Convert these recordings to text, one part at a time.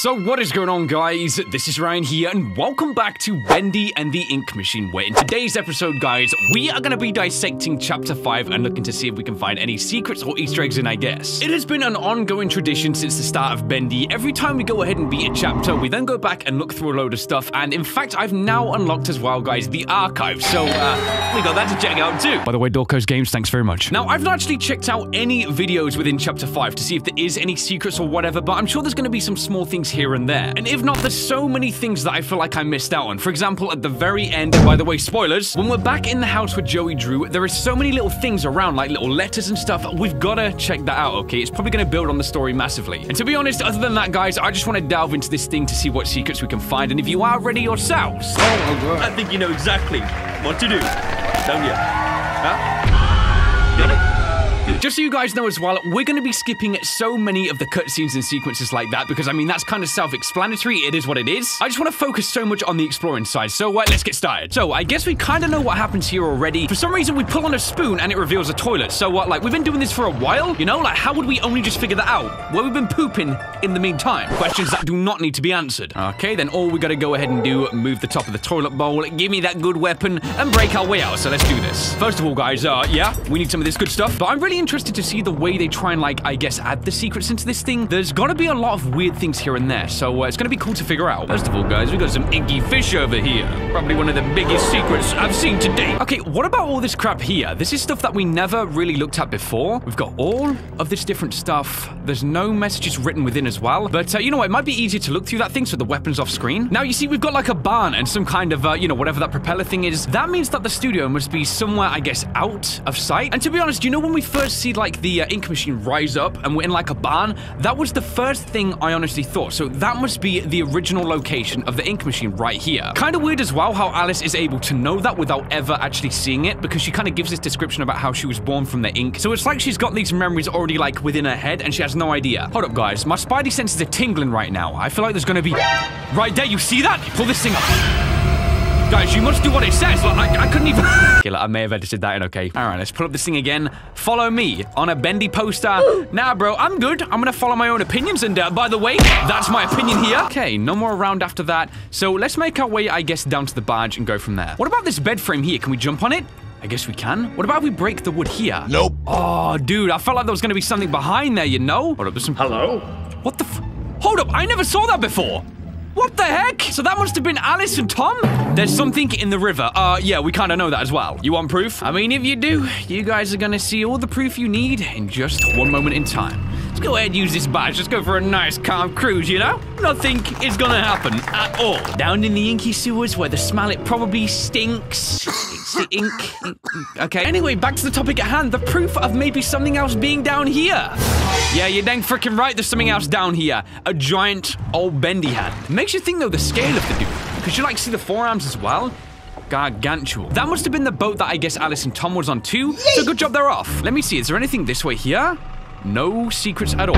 So what is going on, guys? This is Ryan here, and welcome back to Bendy and the Ink Machine, where in today's episode, guys, we are going to be dissecting Chapter 5 and looking to see if we can find any secrets or Easter eggs in, I guess. It has been an ongoing tradition since the start of Bendy. Every time we go ahead and beat a chapter, we then go back and look through a load of stuff, and in fact, I've now unlocked as well, guys, the archive, so we got that to check out too. By the way, Dorco's Games, thanks very much. Now, I've not actually checked out any videos within Chapter 5 to see if there is any secrets or whatever, but I'm sure there's going to be some small things here and there. And if not, there's so many things that I feel like I missed out on. For example, at the very end, by the way, spoilers, when we're back in the house with Joey Drew, there is so many little things around, like little letters and stuff. We've got to check that out, okay? It's probably going to build on the story massively. And to be honest, other than that, guys, I just want to delve into this thing to see what secrets we can find. And if you are ready yourselves, I think you know exactly what to do, don't you? Huh? Get it? Just so you guys know as well, we're going to be skipping so many of the cutscenes and sequences like that because, I mean, that's kind of self-explanatory. It is what it is. I just want to focus so much on the exploring side. So let's get started. So I guess we kind of know what happens here already. For some reason, we pull on a spoon and it reveals a toilet. So like, we've been doing this for a while, you know? Like, how would we only just figure that out? Well, we've been pooping in the meantime. Questions that do not need to be answered. Okay, then all we got to go ahead and do, move the top of the toilet bowl, give me that good weapon, and break our way out. So let's do this. First of all, guys, yeah, we need some of this good stuff, but I'm really interested to see the way they try and, like, I guess, add the secrets into this thing. There's got to be a lot of weird things here and there, so it's going to be cool to figure out. First of all, guys, we got some inky fish over here. Probably one of the biggest secrets I've seen to date. Okay, what about all this crap here? This is stuff that we never really looked at before. We've got all of this different stuff. There's no messages written within as well, but you know what? It might be easier to look through that thing so the weapon's off screen. Now, you see, we've got like a barn and some kind of, you know, whatever that propeller thing is. That means that the studio must be somewhere, I guess, out of sight. And to be honest, you know, when we first see, like, the ink machine rise up and we're in like a barn, that was the first thing I honestly thought. So that must be the original location of the ink machine right here. Kind of weird as well how Alice is able to know that without ever actually seeing it, because she kind of gives this description about how she was born from the ink. So it's like she's got these memories already like within her head and she has no idea. Hold up, guys, my spidey senses are tingling right now. I feel like there's gonna be right there. You see that? Pull this thing up. Guys, you must do what it says. Like, I couldn't even... Okay, look, I may have edited that in, okay. All right, let's pull up this thing again. Follow me on a Bendy poster. Nah, bro, I'm good. I'm gonna follow my own opinions, and by the way, that's my opinion here. Okay, no more around after that. So let's make our way, I guess, down to the barge and go from there. What about this bed frame here? Can we jump on it? I guess we can. What about if we break the wood here? Nope. Oh, dude, I felt like there was gonna be something behind there, you know? Hold up, there's some... Hello? What the f... Hold up, I never saw that before. What the heck? So that must have been Alice and Tom? There's something in the river. Yeah, we kind of know that as well. You want proof? I mean, if you do, you guys are gonna see all the proof you need in just one moment in time. Let's go ahead and use this badge. Let's go for a nice, calm cruise, you know? Nothing is gonna happen at all. Down in the inky sewers where the smell, it probably stinks. It's the ink. Okay, anyway, back to the topic at hand. The proof of maybe something else being down here. Yeah, you're dang freaking right. There's something else down here. A giant old bendy hand. Makes you think, though, the scale of the dude. Because you, like, see the forearms as well. Gargantuan. That must have been the boat that I guess Alice and Tom was on too. So good job they're off. Let me see. Is there anything this way here? No secrets at all.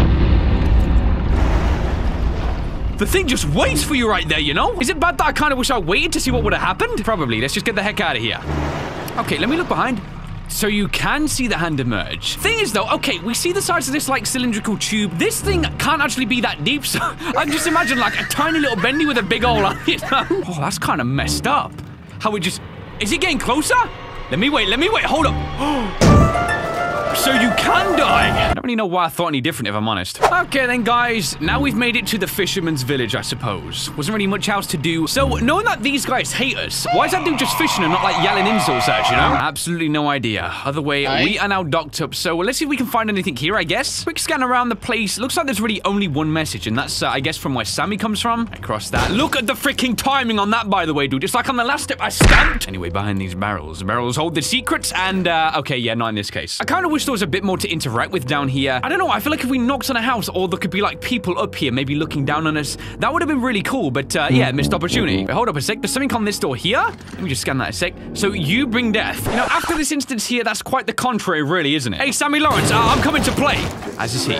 The thing just waits for you right there, you know? Is it bad that I kind of wish I waited to see what would have happened? Probably. Let's just get the heck out of here. Okay, let me look behind. So you can see the hand emerge. Thing is, though, okay, we see the size of this, like, cylindrical tube. This thing can't actually be that deep, so I can just imagine, like, a tiny little bendy with a big hole on it, you know? Oh, that's kind of messed up. How we just... Is it getting closer? Let me wait, hold up. So you can die. I don't really know why I thought any different, if I'm honest. Okay then, guys, now we've made it to the fisherman's village, I suppose. Wasn't really much else to do. So knowing that these guys hate us, why is that dude just fishing and not like yelling insults at us, you know? Absolutely no idea. Other way, we are now docked up. So let's see if we can find anything here, I guess. Quick scan around the place. Looks like there's really only one message, and that's, I guess, from where Sammy comes from. Across that. Look at the freaking timing on that, by the way, dude. It's like on the last step I stamped. Anyway, behind these barrels. The barrels hold the secrets, and, okay, yeah, not in this case. I kind of wish there was a bit more to interact with down here. I don't know, I feel like if we knocked on a house, or there could be like people up here maybe looking down on us, that would have been really cool, but yeah, missed opportunity. Wait, hold up a sec, there's something on this door here. Let me just scan that a sec. So you bring death. You know, after this instance here, that's quite the contrary, really, isn't it? Hey, Sammy Lawrence, I'm coming to play. As is he.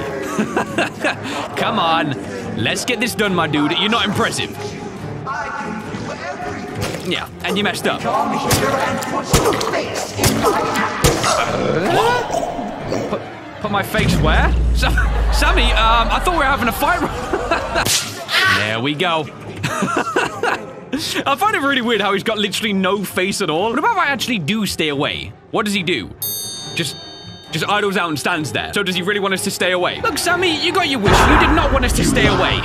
Come on, let's get this done, my dude. You're not impressive. Yeah, and you messed up. Put my face where? Sammy, I thought we were having a fight. we go. I find it really weird how he's got literally no face at all. What about if I actually do stay away? What does he do? Just idles out and stands there. So does he really want us to stay away? Look, Sammy, you got your wish. You did not want us to stay away.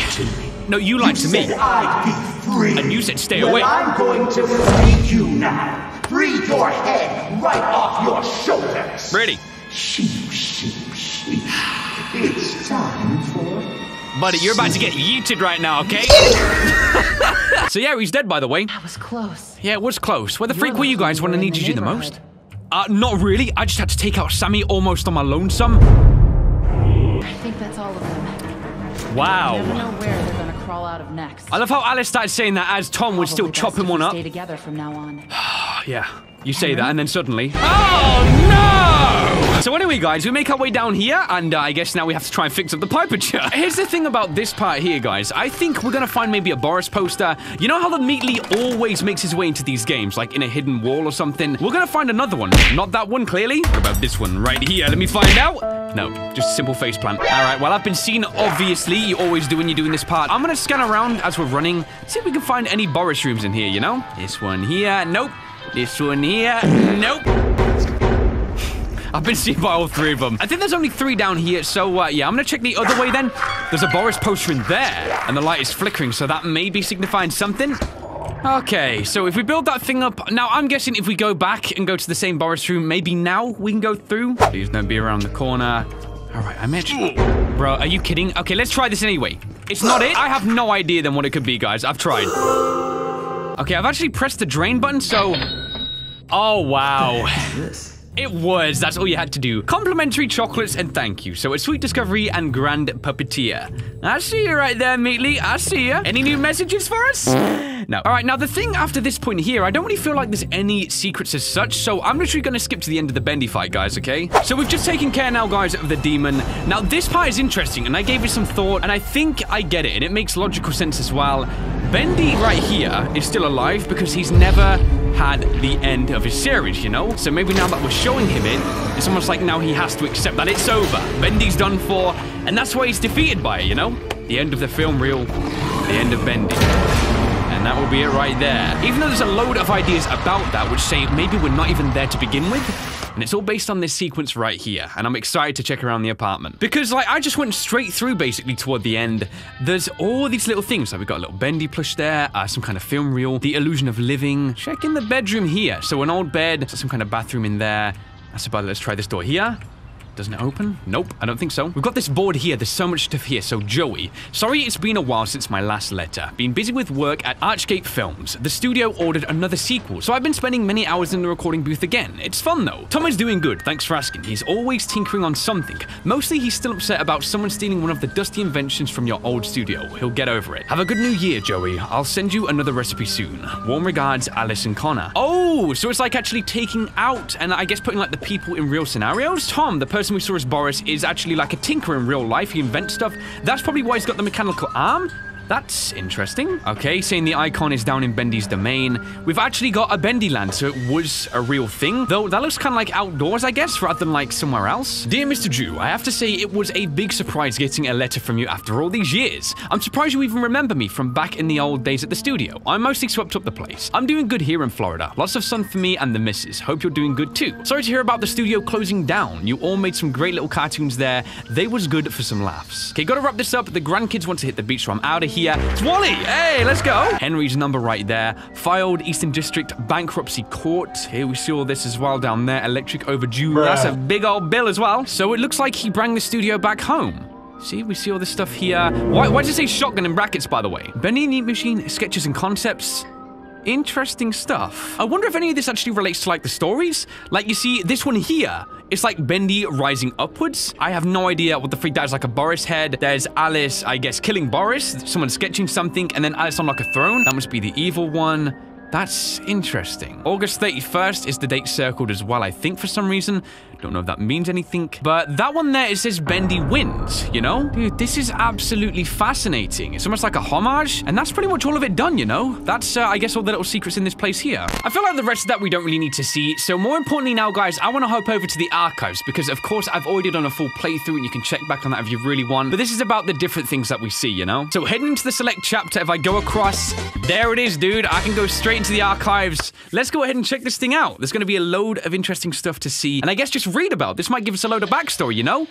No, you lied to me. I'd be free. And you said stay away. I'm going to free you now. Free your head right off your shoulders. Really? Sheep. It's time for... Buddy, you're about to get yeeted right now, okay? So yeah, he's dead, by the way. That was close. Yeah, it was close. Where the freak were you guys when I needed you the most? Not really. I just had to take out Sammy almost on my lonesome. I think that's all of them. Wow. You never know where they're gonna crawl out of next. I love how Alice started saying that as Tom would still chop him one up. Stay together from now on. Yeah, you say that and then suddenly... Oh, no! So anyway, guys, we make our way down here, and I guess now we have to try and fix up the Piperture. Here's the thing about this part here, guys. I think we're gonna find maybe a Boris poster. You know how the Meatly always makes his way into these games, like in a hidden wall or something? We're gonna find another one. Not that one, clearly. What about this one right here? Let me find out. No, just a simple faceplant. All right, well, I've been seen, obviously. You always do when you're doing this part. I'm gonna scan around as we're running, see if we can find any Boris rooms in here, you know? This one here, nope. This one here, nope. I've been seen by all three of them. I think there's only 3 down here, so yeah, I'm gonna check the other way then. There's a Boris poster in there, and the light is flickering, so that may be signifying something. Okay, so if we build that thing up... Now, I'm guessing if we go back and go to the same Boris room, maybe now we can go through. Please don't be around the corner. All right, I'm actually... Bro, are you kidding? Okay, let's try this anyway. It's not it? I have no idea then what it could be, guys. I've tried. Okay, I've actually pressed the drain button, so... Oh, wow. It was. That's all you had to do. Complimentary chocolates and thank you. So a sweet discovery and grand puppeteer. I see you right there, Meatly. I see you. Any new messages for us? No. All right, now the thing after this point here, I don't really feel like there's any secrets as such, so I'm literally going to skip to the end of the Bendy fight, guys, okay? So we've just taken care now, guys, of the demon. Now, this part is interesting, and I gave it some thought, and I think I get it, and it makes logical sense as well. Bendy right here is still alive because he's never had the end of his series, you know? So maybe now that we're showing him it, it's almost like now he has to accept that it's over. Bendy's done for, and that's why he's defeated by it, you know? The end of the film reel, the end of Bendy. And that will be it right there. Even though there's a load of ideas about that which say maybe we're not even there to begin with, and it's all based on this sequence right here, and I'm excited to check around the apartment. Because, like, I just went straight through, basically, toward the end. There's all these little things. Like, we've got a little Bendy plush there, some kind of film reel, the illusion of living. Check in the bedroom here. So an old bed, some kind of bathroom in there. That's about it. Let's try this door here. Doesn't it open? Nope, I don't think so. We've got this board here. There's so much stuff here. So, Joey, sorry it's been a while since my last letter. Been busy with work at Archgate Films. The studio ordered another sequel, so I've been spending many hours in the recording booth again. It's fun, though. Tom is doing good. Thanks for asking. He's always tinkering on something. Mostly, he's still upset about someone stealing one of the dusty inventions from your old studio. He'll get over it. Have a good new year, Joey. I'll send you another recipe soon. Warm regards, Alice and Connor. Oh, so it's like actually taking out and I guess putting like the people in real scenarios? Tom, the person we saw as Boris, is actually like a tinker in real life. He invents stuff. That's probably why he's got the mechanical arm. That's interesting. Okay, saying the icon is down in Bendy's domain. We've actually got a Bendy land, so it was a real thing. Though that looks kind of like outdoors, I guess, rather than like somewhere else. Dear Mr. Drew, I have to say it was a big surprise getting a letter from you after all these years. I'm surprised you even remember me from back in the old days at the studio. I mostly swept up the place. I'm doing good here in Florida. Lots of sun for me and the missus. Hope you're doing good too. Sorry to hear about the studio closing down. You all made some great little cartoons there. They was good for some laughs. Okay, gotta wrap this up. The grandkids want to hit the beach, so I'm out of here. It's Wally! Hey, let's go! Henry's number right there. Filed Eastern District Bankruptcy Court. Here we see all this as well down there. Electric overdue. Bruh. That's a big old bill as well. So it looks like he brought the studio back home. See, we see all this stuff here. Why does it say shotgun in brackets, by the way? Bendy Neat Machine, sketches and concepts. Interesting stuff. I wonder if any of this actually relates to, like, the stories? Like, you see, this one here, it's like Bendy rising upwards. I have no idea what the freak that is, like a Boris head. There's Alice, I guess, killing Boris. Someone sketching something, and then Alice on, like, a throne. That must be the evil one. That's interesting. August 31st is the date circled as well, I think, for some reason. Don't know if that means anything. But that one there, it says Bendy wins, you know? Dude, this is absolutely fascinating. It's almost like a homage, and that's pretty much all of it done, you know? That's, I guess, all the little secrets in this place here. I feel like the rest of that we don't really need to see, so more importantly now, guys, I want to hop over to the archives, because, of course, I've already done a full playthrough, and you can check back on that if you really want, but this is about the different things that we see, you know? So heading into the select chapter, if I go across, there it is, dude. I can go straight into the archives. Let's go ahead and check this thing out. There's going to be a load of interesting stuff to see, and I guess just read about. This might give us a load of backstory, you know?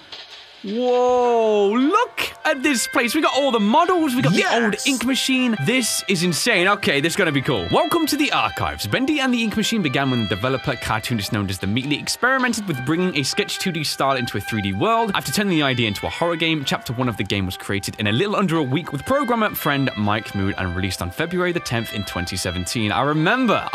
Whoa, look at this place. We got all the models. We got the old ink machine. This is insane. Okay, this is going to be cool. Welcome to the archives. Bendy and the ink machine began when the developer, cartoonist known as The Meatly, experimented with bringing a sketch 2D style into a 3D world. After turning the idea into a horror game, chapter 1 of the game was created in a little under a week with programmer friend Mike Mood and released on February the 10th in 2017. I remember.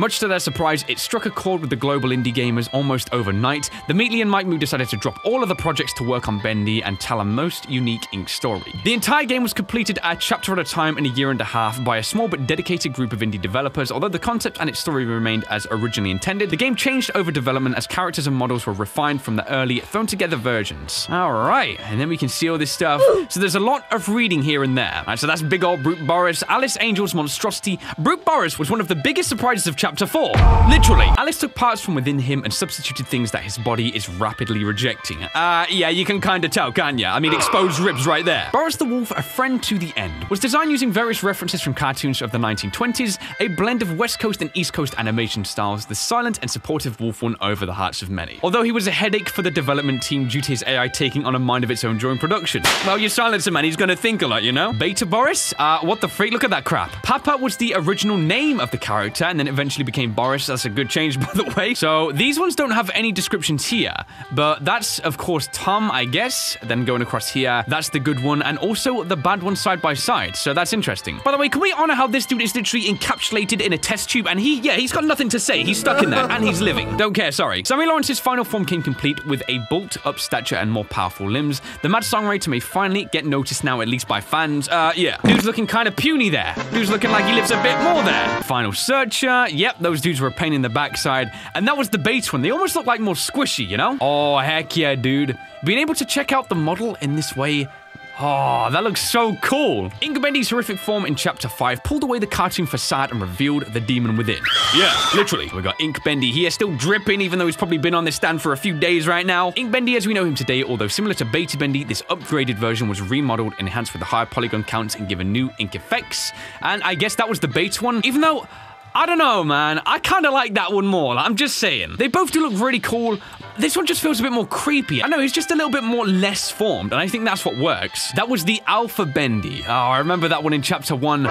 Much to their surprise, it struck a chord with the global indie gamers almost overnight. The Meatly and Mike Mood decided to drop all of the projects to work on Bendy and tell a most unique ink story. The entire game was completed a chapter at a time in a year and a half by a small but dedicated group of indie developers. Although the concept and its story remained as originally intended, the game changed over development as characters and models were refined from the early, thrown together versions. Alright, and then we can see all this stuff. So there's a lot of reading here and there. Alright, so that's big old Brute Boris, Alice Angel's monstrosity. Brute Boris was one of the biggest surprises of chapter 4. Literally. Alice took parts from within him and substituted things that his body is rapidly rejecting. Yeah, you can kind of tell, can't ya? I mean, exposed ribs right there. Boris the Wolf, a friend to the end, was designed using various references from cartoons of the 1920s, a blend of West Coast and East Coast animation styles. The silent and supportive wolf won over the hearts of many. Although he was a headache for the development team due to his AI taking on a mind of its own during production. Well, you silence a man, he's gonna think a lot, you know? Beta Boris? What the freak? Look at that crap. Papa was the original name of the character and then eventually became Boris. That's a good change, by the way. So these ones don't have any descriptions here, but that's, of course, Tom, I guess. Then going across here, that's the good one, and also the bad one side by side, so that's interesting. By the way, can we honor how this dude is literally encapsulated in a test tube, and he's got nothing to say. He's stuck in there, and he's living. Don't care, sorry. Sammy Lawrence's final form came complete with a bulked-up stature and more powerful limbs. The mad songwriter may finally get noticed now, at least by fans. Yeah. Dude's looking kind of puny there. Dude's looking like he lives a bit more there. Final searcher. Yep, those dudes were a pain in the backside, and that was the bait one. They almost look like more squishy, you know? Oh, heck yeah, dude. Being able to check out the model in this way, oh, that looks so cool. Ink Bendy's horrific form in Chapter 5 pulled away the cartoon facade and revealed the demon within. Yeah, literally. We got Ink Bendy here, still dripping, even though he's probably been on this stand for a few days right now. Ink Bendy as we know him today, although similar to Beta Bendy, this upgraded version was remodeled, enhanced with the higher polygon counts and given new ink effects. And I guess that was the beta one, even though, I don't know, man. I kind of like that one more. I'm just saying. They both do look really cool. This one just feels a bit more creepy. I know, he's just a little bit more less formed, and I think that's what works. That was the Alpha Bendy. Oh, I remember that one in Chapter 1.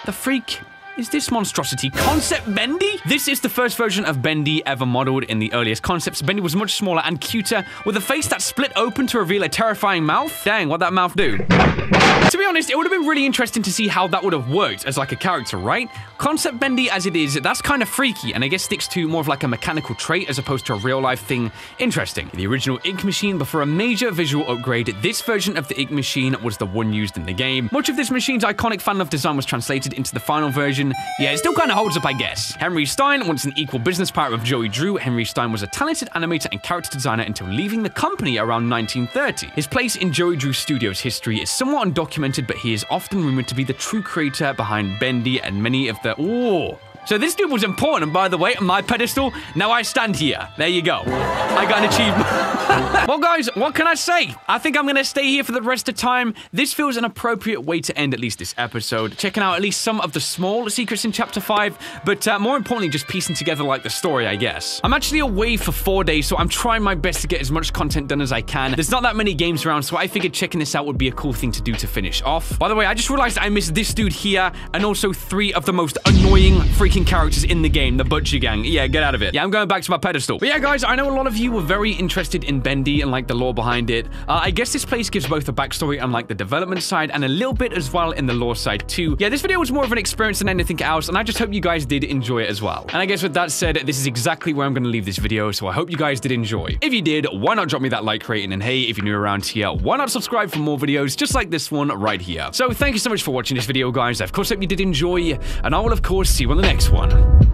The freak is this monstrosity Concept Bendy? This is the first version of Bendy ever modeled. In the earliest concepts, Bendy was much smaller and cuter, with a face that split open to reveal a terrifying mouth. Dang, what'd that mouth do? To be honest, it would have been really interesting to see how that would have worked as like a character, right? Concept Bendy as it is, that's kind of freaky, and I guess sticks to more of like a mechanical trait as opposed to a real-life thing. Interesting. The original ink machine, but for a major visual upgrade, this version of the ink machine was the one used in the game. Much of this machine's iconic fan-love design was translated into the final version. Yeah, it still kind of holds up, I guess. Henry Stein, once an equal business partner of Joey Drew, Henry Stein was a talented animator and character designer until leaving the company around 1930. His place in Joey Drew Studios' history is somewhat undocumented, but he is often rumored to be the true creator behind Bendy and many of the... Ooh. So this dude was important, by the way, on my pedestal. Now I stand here. There you go. I got an achievement. Well, guys, what can I say? I think I'm going to stay here for the rest of time. This feels an appropriate way to end at least this episode. Checking out at least some of the small secrets in Chapter 5, but more importantly, just piecing together like the story, I guess. I'm actually away for 4 days, so I'm trying my best to get as much content done as I can. There's not that many games around, so I figured checking this out would be a cool thing to do to finish off. By the way, I just realized I missed this dude here, and also 3 of the most annoying freaking characters in the game, the Butcher Gang. Yeah, get out of it. Yeah, I'm going back to my pedestal. But yeah, guys, I know a lot of you were very interested in Bendy and like the lore behind it. I guess this place gives both a backstory on like the development side and a little bit as well in the lore side too. Yeah, this video was more of an experience than anything else, and I just hope you guys did enjoy it as well. And I guess with that said, this is exactly where I'm going to leave this video, so I hope you guys did enjoy. If you did, why not drop me that like rating, and hey, if you're new around here, why not subscribe for more videos just like this one right here. So thank you so much for watching this video, guys. I of course hope you did enjoy, and I will of course see you on the next one.